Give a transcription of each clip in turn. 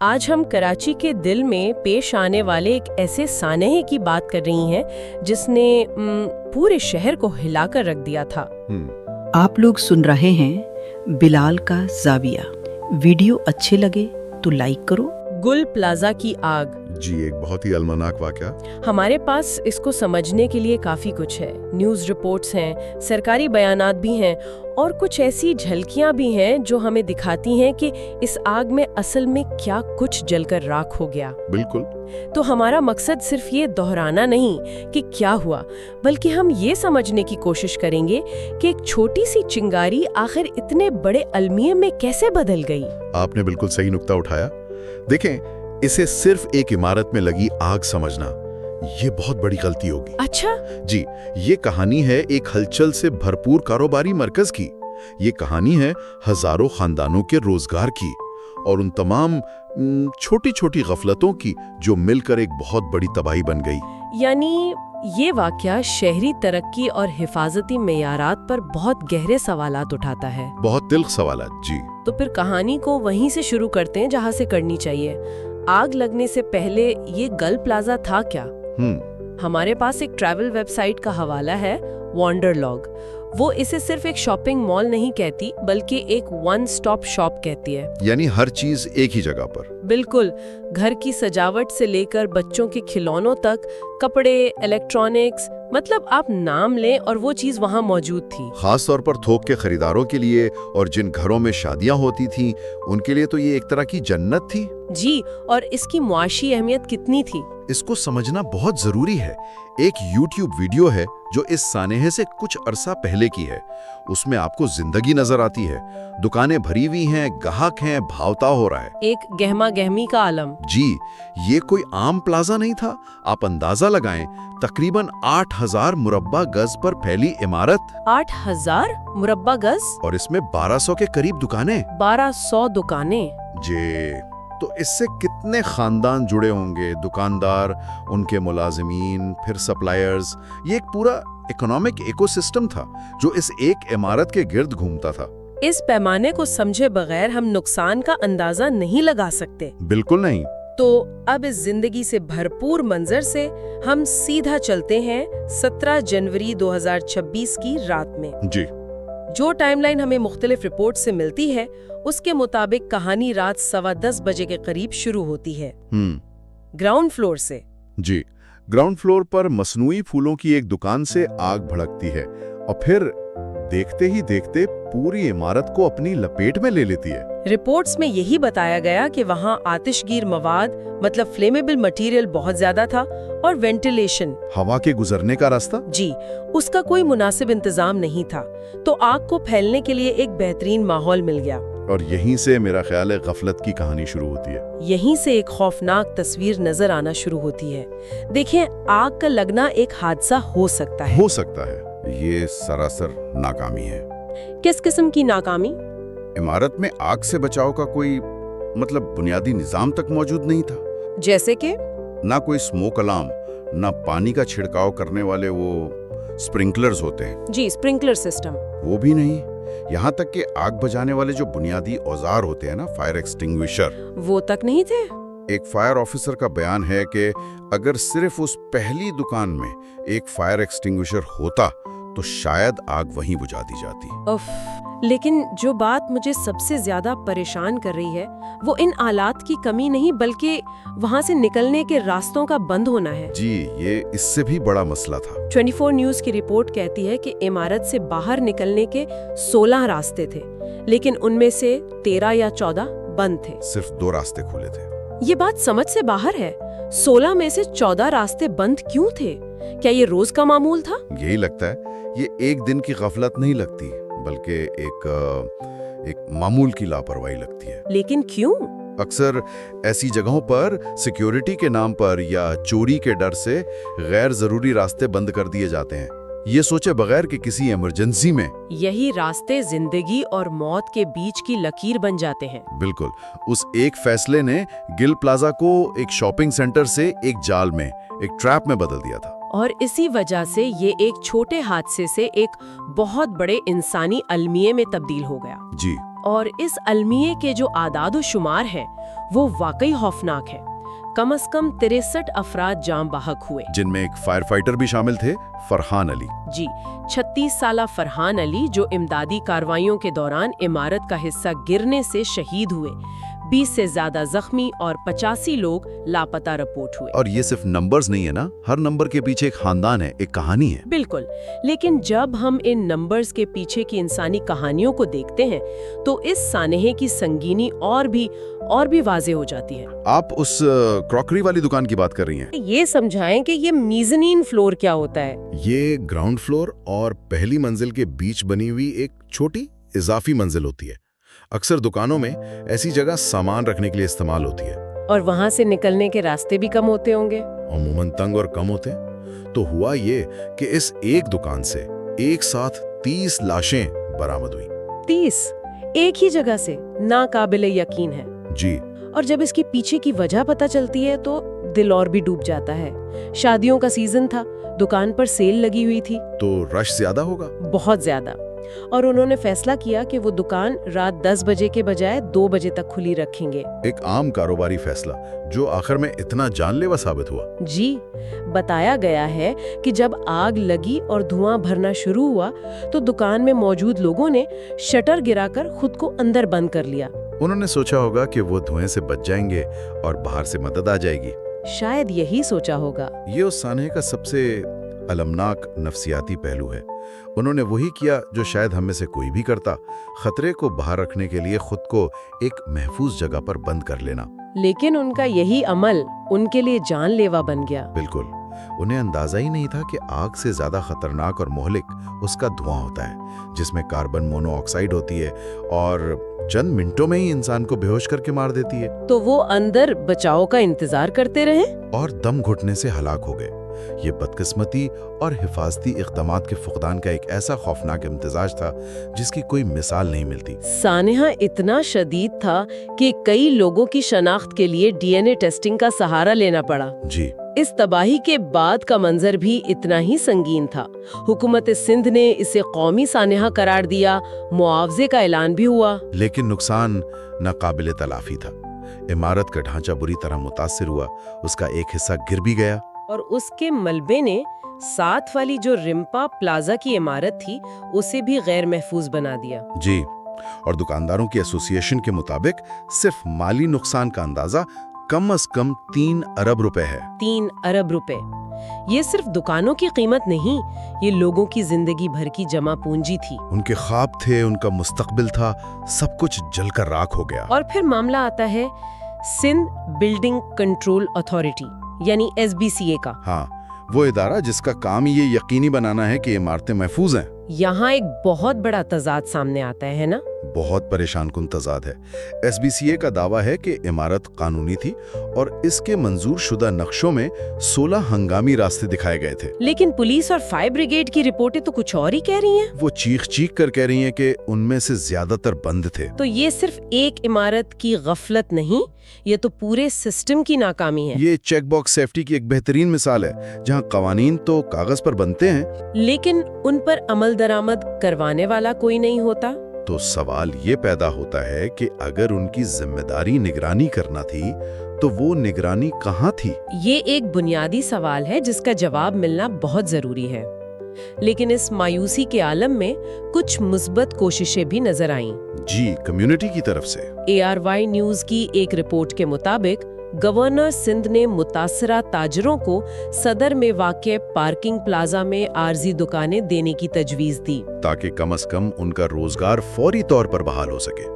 آج ہم کراچی کے دل میں پیش آنے والے ایک ایسے سانحے کی بات کر رہی ہیں جس نے پورے شہر کو ہلا کر رکھ دیا تھا۔ آپ لوگ سن رہے ہیں بلال کا زاویہ۔ ویڈیو اچھے لگے تو لائک کرو۔ گل پلازا کی آگ جی، ایک بہت ہی المناک واقعہ۔ ہمارے پاس اس کو سمجھنے کے لیے کافی کچھ ہے۔ نیوز رپورٹس ہیں، سرکاری بیانات بھی ہیں اور کچھ ایسی جھلکیاں بھی ہیں جو ہمیں دکھاتی ہیں کہ اس آگ میں اصل میں کیا کچھ جل کر راکھ ہو گیا۔ بالکل۔ تو ہمارا مقصد صرف یہ دہرانا نہیں کہ کیا ہوا، بلکہ ہم یہ سمجھنے کی کوشش کریں گے کہ ایک چھوٹی سی چنگاری آخر اتنے بڑے المیے میں کیسے بدل گئی۔ آپ نے بالکل صحیح نقطہ اٹھایا۔ دیکھیں، اسے صرف ایک عمارت میں لگی آگ سمجھنا یہ بہت بڑی غلطی ہوگی۔ اچھا جی، یہ کہانی ہے ایک ہلچل سے بھرپور کاروباری مرکز کی۔ یہ کہانی ہے ہزاروں خاندانوں کے روزگار کی اور ان تمام چھوٹی چھوٹی غفلتوں کی جو مل کر ایک بہت بڑی تباہی بن گئی۔ یعنی یہ واقعہ شہری ترقی اور حفاظتی معیارات پر بہت گہرے سوالات اٹھاتا ہے۔ بہت تلخ سوالات۔ جی، تو پھر کہانی کو وہیں سے شروع کرتے ہیں جہاں سے کرنی چاہیے۔ آگ لگنے سے پہلے یہ گل پلازا تھا کیا؟ ہمارے پاس ایک ٹریول ویب سائٹ کا حوالہ ہے، وانڈر لاگ۔ وہ اسے صرف ایک شاپنگ مال نہیں کہتی بلکہ ایک ون سٹاپ شاپ کہتی ہے۔ یعنی ہر چیز ایک ہی جگہ پر۔ بالکل، گھر کی سجاوٹ سے لے کر بچوں کے کھلونوں تک، کپڑے، الیکٹرانکس، مطلب آپ نام لیں اور وہ چیز وہاں موجود تھی۔ خاص طور پر تھوک کے خریداروں کے لیے اور جن گھروں میں شادیاں ہوتی تھیں ان کے لیے تو یہ ایک طرح کی جنت تھی۔ جی، اور اس کی معاشی اہمیت کتنی تھی؟ اس کو سمجھنا بہت ضروری ہے۔ ایک یوٹیوب ویڈیو ہے جو اس سانحے سے کچھ عرصہ پہلے کی ہے۔ اس میں آپ کو زندگی نظر آتی ہے، دکانیں بھری ہوئی ہیں، گاہک ہیں، بھاوتا ہو رہا ہے، ایک گہما گہمی کا عالم۔ جی، یہ کوئی عام پلازا نہیں تھا۔ آپ اندازہ لگائیں، تقریباً 8,000 مربع گز پر پھیلی عمارت۔ 8,000 مربع گز؟ اور اس میں 1,200 کے قریب دکانیں۔ 1,200 دکانیں؟ جی، تو اس سے کتنے خاندان جڑے ہوں گے، دکاندار، ان کے ملازمین، پھر سپلائرز۔ یہ ایک پورا اکنامک ایکو سسٹم تھا جو اس ایک عمارت کے گرد گھومتا تھا۔ اس پیمانے کو سمجھے بغیر ہم نقصان کا اندازہ نہیں لگا سکتے۔ بالکل نہیں۔ تو اب اس زندگی سے بھرپور منظر سے ہم سیدھا چلتے ہیں 17 جنوری 2026 کی رات میں۔ جی، جو ٹائم لائن ہمیں مختلف رپورٹ سے ملتی ہے اس کے مطابق کہانی رات 10:15 بجے کے قریب شروع ہوتی ہے، گراؤنڈ فلور سے۔ جی، گراؤنڈ فلور پر مصنوعی پھولوں کی ایک دکان سے آگ بھڑکتی ہے اور پھر دیکھتے ہی دیکھتے پوری عمارت کو اپنی لپیٹ میں لے لیتی ہے۔ رپورٹس میں یہی بتایا گیا کہ وہاں آتش گیر مواد مطلب فلیمیبل مٹیریل بہت زیادہ تھا اور وینٹیلیشن، ہوا کے گزرنے کا راستہ، جی، اس کا کوئی مناسب انتظام نہیں تھا۔ تو آگ کو پھیلنے کے لیے ایک بہترین ماحول مل گیا۔ اور یہیں سے میرا خیال ہے غفلت کی کہانی شروع ہوتی ہے۔ یہیں سے ایک خوفناک تصویر نظر آنا شروع ہوتی ہے۔ دیکھیں، آگ کا لگنا ایک حادثہ ہو سکتا ہے۔ ہو سکتا ہے، یہ سراسر ناکامی ہے۔ کس قسم کی ناکامی؟ عمارت میں آگ سے بچاؤ کا کوئی بنیادی نظام تک موجود نہیں تھا۔ جیسے کہ نہ کوئی اسموک الارم، نہ پانی کا چھڑکاؤ کرنے والے وہ سپرنکلرز ہوتے ہیں، جی، سپرنکلر سسٹم، وہ بھی نہیں۔ یہاں تک کہ آگ بجھانے والے جو بنیادی اوزار ہوتے ہیں نا، فائر ایکسٹنگوشر، وہ تک نہیں تھے۔ ایک فائر آفیسر کا بیان ہے کہ اگر صرف اس پہلی دکان میں ایک فائر ایکسٹنگوشر ہوتا تو شاید آگ وہیں بجھا دی جاتی۔ لیکن جو بات مجھے سب سے زیادہ پریشان کر رہی ہے وہ ان آلات کی کمی نہیں بلکہ وہاں سے نکلنے کے راستوں کا بند ہونا ہے۔ جی، یہ اس سے بھی بڑا مسئلہ تھا۔ 24 نیوز کی رپورٹ کہتی ہے کہ عمارت سے باہر نکلنے کے 16 راستے تھے، لیکن ان میں سے 13 یا 14 بند تھے۔ صرف 2 راستے کھلے تھے۔ یہ بات سمجھ سے باہر ہے۔ 16 میں سے 14 راستے بند کیوں تھے؟ کیا یہ روز کا معمول تھا؟ یہی لگتا ہے، یہ ایک دن کی غفلت نہیں لگتی بلکہ ایک معمول کی لاپرواہی لگتی ہے۔ لیکن کیوں؟ اکثر ایسی جگہوں پر سیکیورٹی کے نام پر یا چوری کے ڈر سے غیر ضروری راستے بند کر دیے جاتے ہیں، یہ سوچے بغیر کہ کسی ایمرجنسی میں یہی راستے زندگی اور موت کے بیچ کی لکیر بن جاتے ہیں۔ بالکل، اس ایک فیصلے نے گل پلازا کو ایک شاپنگ سینٹر سے ایک جال میں، ایک ٹریپ میں بدل دیا تھا۔ اور اسی وجہ سے یہ ایک چھوٹے حادثے سے ایک بہت بڑے انسانی المیے میں تبدیل ہو گیا۔ جی، اور اس المیے کے جو اعداد و شمار ہیں وہ واقعی خوفناک ہیں۔ کم از کم 63 افراد جاں بحق ہوئے، جن میں ایک فائر فائٹر بھی شامل تھے، فرحان علی۔ جی، 36 سالہ فرحان علی جو امدادی کارروائیوں کے دوران عمارت کا حصہ گرنے سے شہید ہوئے، 20 سے زیادہ زخمی اور 85 لوگ لاپتہ رپورٹ ہوئے۔ اور یہ صرف نمبرز نہیں ہے نا، ہر نمبر کے پیچھے ایک خاندان ہے، ایک کہانی ہے۔ بالکل، لیکن جب ہم ان نمبرز کے پیچھے کی انسانی کہانیوں کو دیکھتے ہیں تو اس سانحے کی سنگینی اور بھی واضح ہو جاتی ہے۔ آپ اس کراکری والی دکان کی بات کر رہی ہیں؟ یہ سمجھائیں کہ یہ میزنین فلور کیا ہوتا ہے؟ یہ گراؤنڈ فلور اور پہلی منزل کے بیچ بنی ہوئی ایک چھوٹی اضافی منزل ہوتی ہے۔ اکثر دکانوں میں ایسی جگہ سامان رکھنے کے لیے استعمال ہوتی ہے، اور وہاں سے نکلنے کے راستے بھی کم ہوتے ہوں گے؟ عموماً تنگ اور کم ہوتے۔ تو ہوا یہ کہ اس ایک دکان سے ایک ساتھ 30 لاشیں برآمد ہوئی۔ 30 ایک ہی جگہ سے؟ ناقابل یقین ہے۔ جی، اور جب اس کے پیچھے کی وجہ پتہ چلتی ہے تو دل اور بھی ڈوب جاتا ہے۔ شادیوں کا سیزن تھا، دکان پر سیل لگی ہوئی تھی، تو رش زیادہ ہوگا؟ بہت زیادہ۔ اور انہوں نے فیصلہ کیا کہ وہ دکان رات 10 بجے کے بجائے 2 بجے تک کھلی رکھیں گے۔ ایک عام کاروباری فیصلہ جو آخر میں اتنا جان لیوا ثابت ہوا۔ جی، بتایا گیا ہے کہ جب آگ لگی اور دھواں بھرنا شروع ہوا تو دکان میں موجود لوگوں نے شٹر گرا کر خود کو اندر بند کر لیا۔ انہوں نے سوچا ہوگا کہ وہ دھوئیں سے بچ جائیں گے اور باہر سے مدد آ جائے گی۔ شاید یہی سوچا ہوگا۔ یہ اس سانحے کا سب سے المناک نفسیاتی پہلو ہے۔ انہوں نے وہی کیا جو شاید ہم میں سے کوئی بھی کرتا، خطرے کو باہر رکھنے کے لیے خود کو ایک محفوظ جگہ پر بند کر لینا۔ لیکن ان کا یہی عمل ان کے لیے جان لیوا بن گیا۔ بالکل، انہیں اندازہ ہی نہیں تھا کہ آگ سے زیادہ خطرناک اور مہلک اس کا دھواں ہوتا ہے، جس میں کاربن مونو آکسائڈ ہوتی ہے اور چند منٹوں میں ہی انسان کو بے ہوش کر کے مار دیتی ہے۔ تو وہ اندر بچاؤ کا انتظار کرتے رہے اور دم گھٹنے سے ہلاک ہو گئے۔ یہ بدقسمتی اور حفاظتی اقدامات کے فقدان کا ایک ایسا خوفناک امتزاج تھا جس کی کوئی مثال نہیں ملتی۔ سانحہ اتنا شدید تھا کہ کئی لوگوں کی شناخت کے لیے DNA ٹیسٹنگ کا سہارا لینا پڑا۔ جی، اس تباہی کے بعد کا منظر بھی اتنا ہی سنگین تھا۔ حکومت سندھ نے اسے قومی سانحہ قرار دیا، معاوضے کا اعلان بھی ہوا۔ لیکن نقصان ناقابل تلافی تھا۔ عمارت کا ڈھانچہ بری طرح متاثر ہوا، اس کا ایک حصہ گر بھی گیا۔ اور اس کے ملبے نے ساتھ والی جو رمپا پلازا کی عمارت تھی اسے بھی غیر محفوظ بنا دیا۔ جی، اور دکانداروں کی ایسوسی ایشن کے مطابق صرف مالی نقصان کا اندازہ کم از کم 3 ارب روپے ہے۔ 3 ارب روپے! یہ صرف دکانوں کی قیمت نہیں، یہ لوگوں کی زندگی بھر کی جمع پونجی تھی۔ ان کے خواب تھے، ان کا مستقبل تھا، سب کچھ جل کر راکھ ہو گیا۔ اور پھر معاملہ آتا ہے سندھ بلڈنگ کنٹرول اتھارٹی یعنی SBCA کا۔ ہاں، وہ ادارہ جس کا کام یہ یقینی بنانا ہے کہ عمارتیں محفوظ ہیں۔ یہاں ایک بہت بڑا تضاد سامنے آتا ہے نا؟ بہت پریشان کن تضاد ہے۔ SBCA کا دعویٰ ہے کہ عمارت قانونی تھی اور اس کے منظور شدہ نقشوں میں 16 ہنگامی راستے دکھائے گئے تھے۔ لیکن پولیس اور فائر بریگیڈ کی رپورٹیں تو کچھ اور ہی کہہ رہی ہیں۔ وہ چیخ کر کہہ رہی ہیں کہ ان میں سے زیادہ تر بند تھے۔ تو یہ صرف ایک عمارت کی غفلت نہیں، یہ تو پورے سسٹم کی ناکامی ہے۔ یہ چیک باکس سیفٹی کی ایک بہترین مثال ہے، جہاں قوانین تو کاغذ پر بنتے ہیں لیکن ان پر عمل درآمد کروانے والا کوئی نہیں ہوتا۔ تو سوال یہ پیدا ہوتا ہے کہ اگر ان کی ذمہ داری نگرانی کرنا تھی تو وہ نگرانی کہاں تھی؟ یہ ایک بنیادی سوال ہے جس کا جواب ملنا بہت ضروری ہے۔ لیکن اس مایوسی کے عالم میں کچھ مثبت کوششیں بھی نظر آئیں۔ جی، کمیونٹی کی طرف سے۔ ARY نیوز کی ایک رپورٹ کے مطابق گورنر سندھ نے متاثرہ تاجروں کو صدر میں واقع پارکنگ پلازا میں عارضی دکانیں دینے کی تجویز دی تاکہ کم از کم ان کا روزگار فوری طور پر بحال ہو سکے۔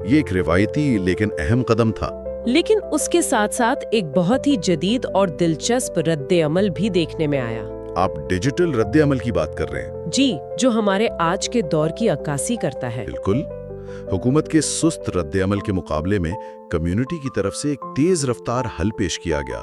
یہ ایک روایتی لیکن اہم قدم تھا۔ لیکن اس کے ساتھ ساتھ ایک بہت ہی جدید اور دلچسپ رد عمل بھی دیکھنے میں آیا۔ آپ ڈیجیٹل رد عمل کی بات کر رہے ہیں؟ جی، جو ہمارے آج کے دور کی عکاسی کرتا ہے۔ بالکل۔ حکومت کے سست رد عمل کے مقابلے میں کمیونٹی کی طرف سے ایک تیز رفتار حل پیش کیا گیا،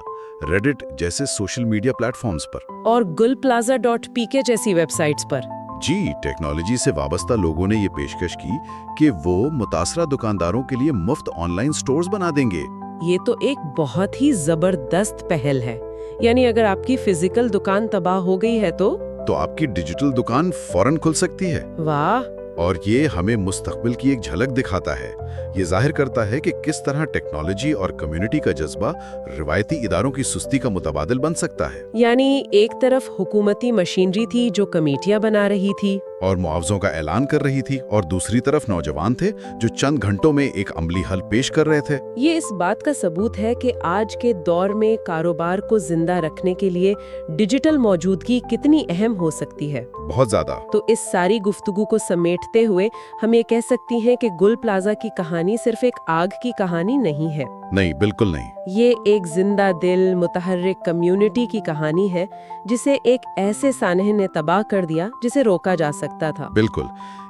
ریڈٹ جیسے سوشل میڈیا پلیٹ فارمز پر اور gulplaza.pk جیسی ویب سائٹس پر۔ جی، ٹیکنالوجی سے وابستہ لوگوں نے یہ پیشکش کی کہ وہ متاثرہ دکانداروں کے لیے مفت آن لائن سٹورز بنا دیں گے۔ یہ تو ایک بہت ہی زبردست پہل ہے۔ یعنی اگر آپ کی فزیکل دکان تباہ ہو گئی ہے تو آپ کی ڈیجیٹل دکان فوراً کھل سکتی ہے۔ واہ، اور یہ ہمیں مستقبل کی ایک جھلک دکھاتا ہے. یہ ظاہر کرتا ہے کہ کس طرح ٹیکنالوجی اور کمیونٹی کا جذبہ روایتی اداروں کی سستی کا متبادل بن سکتا ہے. یعنی ایک طرف حکومتی مشینری تھی جو کمیٹیاں بنا رہی تھی اور معاوضوں کا اعلان کر رہی تھی، اور دوسری طرف نوجوان تھے جو چند گھنٹوں میں ایک عملی حل پیش کر رہے تھے. یہ اس بات کا ثبوت ہے کہ آج کے دور میں کاروبار کو زندہ رکھنے کے لیے ڈیجیٹل موجودگی کتنی اہم ہو سکتی ہے. بہت زیادہ. تو اس ساری گفتگو کو سمیٹتے ہوئے ہم یہ کہہ سکتی ہیں کہ گل پلازا کی کہانی صرف ایک آگ کی کہانی نہیں ہے. نہیں، بالکل نہیں. یہ ایک زندہ دل متحرک کمیونٹی کی کہانی ہے جسے ایک ایسے سانحے نے تباہ کر دیا جسے روکا جا سکتا تھا. بالکل.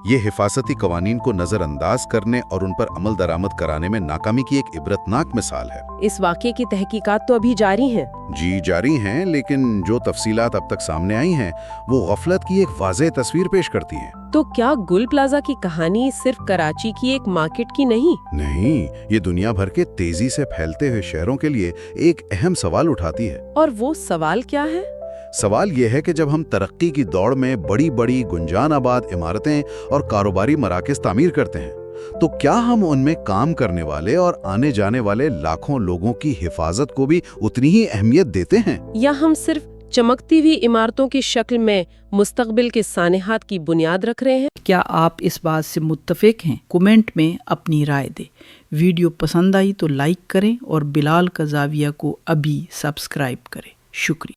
یہ حفاظتی قوانین کو نظر انداز کرنے اور ان پر عمل درآمد کرانے میں ناکامی کی ایک عبرتناک مثال ہے. اس واقعے کی تحقیقات تو ابھی جاری ہیں. جی جاری ہیں، لیکن جو تفصیلات اب تک سامنے آئی ہیں وہ غفلت کی ایک واضح تصویر پیش کرتی ہیں. تو کیا گل پلازا کی کہانی صرف کراچی کی ایک مارکیٹ کی نہیں؟ نہیں، یہ دنیا بھر کے تیزی سے پھیلتے ہوئے شہروں کے لیے ایک اہم سوال اٹھاتی ہے. اور وہ سوال کیا ہے؟ سوال یہ ہے کہ جب ہم ترقی کی دوڑ میں بڑی بڑی گنجان آباد عمارتیں اور کاروباری مراکز تعمیر کرتے ہیں تو کیا ہم ان میں کام کرنے والے اور آنے جانے والے لاکھوں لوگوں کی حفاظت کو بھی اتنی ہی اہمیت دیتے ہیں؟ یا ہم صرف چمکتی ہوئی عمارتوں کی شکل میں مستقبل کے سانحات کی بنیاد رکھ رہے ہیں؟ کیا آپ اس بات سے متفق ہیں؟ کومنٹ میں اپنی رائے دیں. ویڈیو پسند آئی تو لائک کریں اور بلال کا زاویہ کو ابھی سبسکرائب کریں. شکریہ.